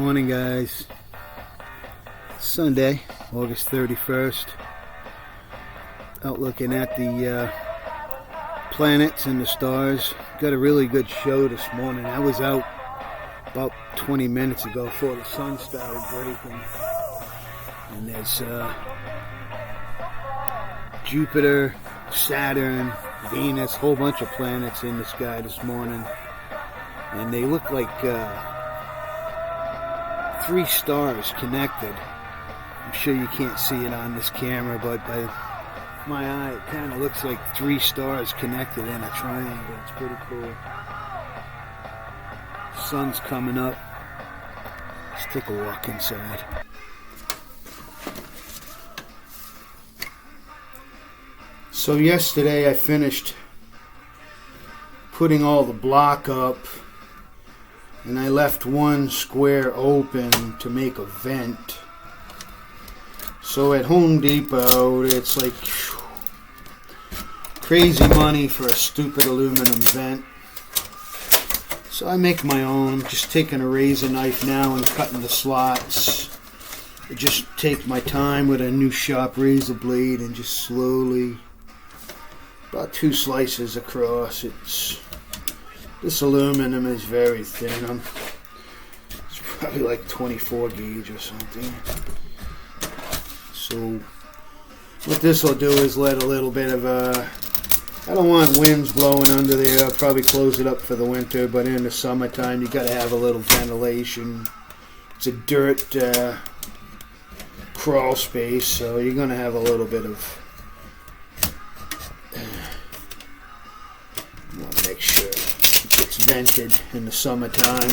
Morning, guys. Sunday, August 31st. Out looking at the planets and the stars. Got a really good show this morning. I was out about 20 minutes ago before the sun started breaking. And there's Jupiter, Saturn, Venus, a whole bunch of planets in the sky this morning. And they look like 3 stars connected. I'm sure you can't see it on this camera, but by my eye, it kind of looks like 3 stars connected in a triangle. It's pretty cool. Sun's coming up. Let's take a walk inside. So yesterday I finished putting all the block up, and I left one square open to make a vent. So at Home Depot, it's like crazy money for a stupid aluminum vent. So I make my own. I'm just taking a razor knife now and cutting the slots. I just take my time with a new sharp razor blade and just slowly, about 2 slices across. This aluminum is very thin. It's probably like 24 gauge or something. So what this will do is let a little bit of I don't want winds blowing under there. I'll probably close it up for the winter, but in the summertime you got to have a little ventilation. It's a dirt crawl space, so you're going to have a little bit of make sure it gets vented in the summertime,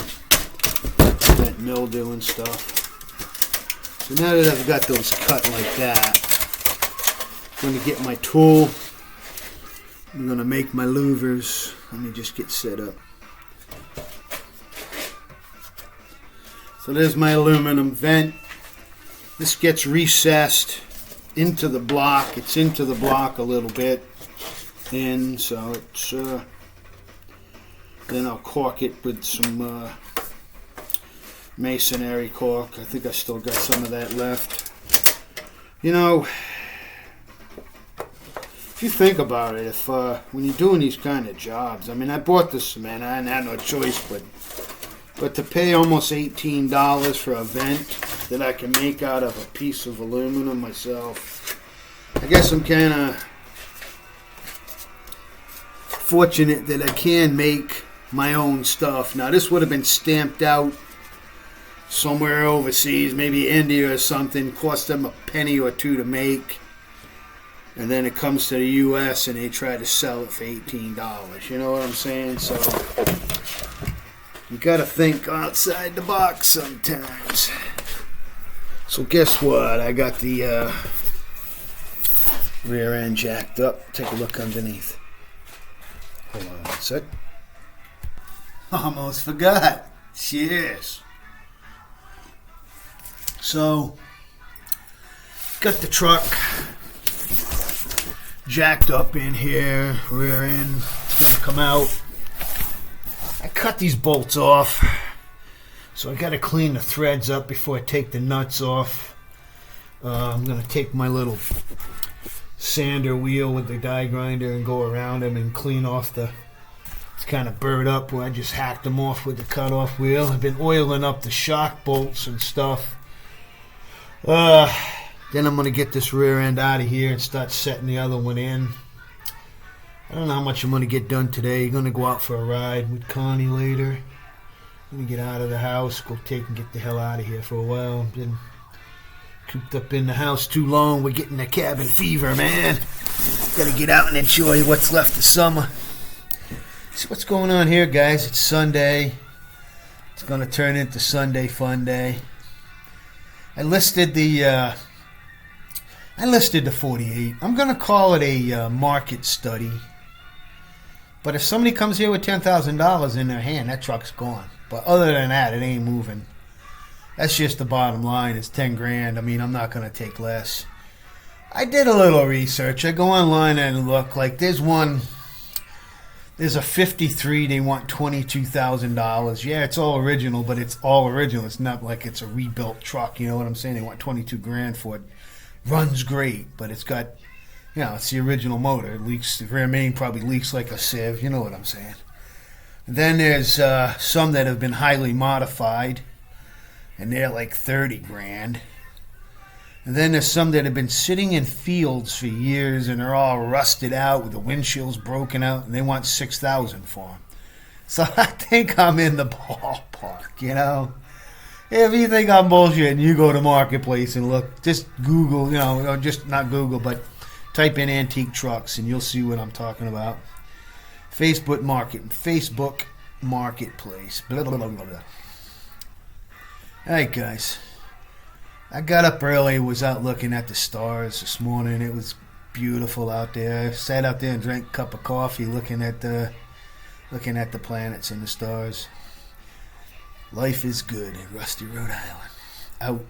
prevent mildew and stuff. So now that I've got those cut like that, I'm going to get my tool. I'm going to make my louvers. Let me just get set up. So there's my aluminum vent. This gets recessed into the block. It's into the block a little bit. And so it's then I'll caulk it with some masonry caulk. I think I still got some of that left. You know, if you think about it, if when you're doing these kind of jobs, I mean, I bought the cement. I had no choice, but to pay almost $18 for a vent that I can make out of a piece of aluminum myself, I guess I'm kind of fortunate that I can make my own stuff. Now, this would have been stamped out somewhere overseas, maybe India or something, cost them a penny or two to make, and then it comes to the U.S. and they try to sell it for $18. You know what I'm saying? So you got to think outside the box sometimes. So guess what? I got the rear end jacked up. Take a look underneath. Hold on one sec. Almost forgot. Cheers. So, got the truck jacked up in here, rear end. It's going to come out. I cut these bolts off, so I got to clean the threads up before I take the nuts off. I'm going to take my little sander wheel with the die grinder and go around them and clean off it's kind of burred up where I just hacked them off with the cutoff wheel. I've been oiling up the shock bolts and stuff. Then I'm going to get this rear end out of here and start setting the other one in. I don't know how much I'm going to get done today. I'm going to go out for a ride with Connie later. I'm going to get out of the house, go take and get the hell out of here for a while. I've been cooped up in the house too long. We're getting the cabin fever, man. Got to get out and enjoy what's left of summer. See what's going on here, guys. It's Sunday. It's going to turn into Sunday Fun Day. I listed the 48. I'm going to call it a market study. But if somebody comes here with $10,000 in their hand, that truck's gone. But other than that, it ain't moving. That's just the bottom line. It's 10 grand. I mean, I'm not going to take less. I did a little research. I go online and look. Like, there's one There's a 53. They want $22,000. Yeah, it's all original, but it's all original. It's not like it's a rebuilt truck. You know what I'm saying? They want 22 grand for it. Runs great, but it's got, it's the original motor. It leaks. The rear main probably leaks like a sieve. You know what I'm saying? Then there's some that have been highly modified, and they're like 30 grand. And then there's some that have been sitting in fields for years, and they're all rusted out with the windshields broken out, and they want 6,000 for them. So I think I'm in the ballpark, If you think I'm bullshitting, you go to Marketplace and look. Just Google, or just not Google, but type in antique trucks, and you'll see what I'm talking about. Facebook Marketplace. Blah, blah, blah, blah, blah. All right, guys. I got up early, was out looking at the stars this morning. It was beautiful out there. I sat out there and drank a cup of coffee, looking at the planets and the stars. Life is good in Rusty, Rhode Island. Out.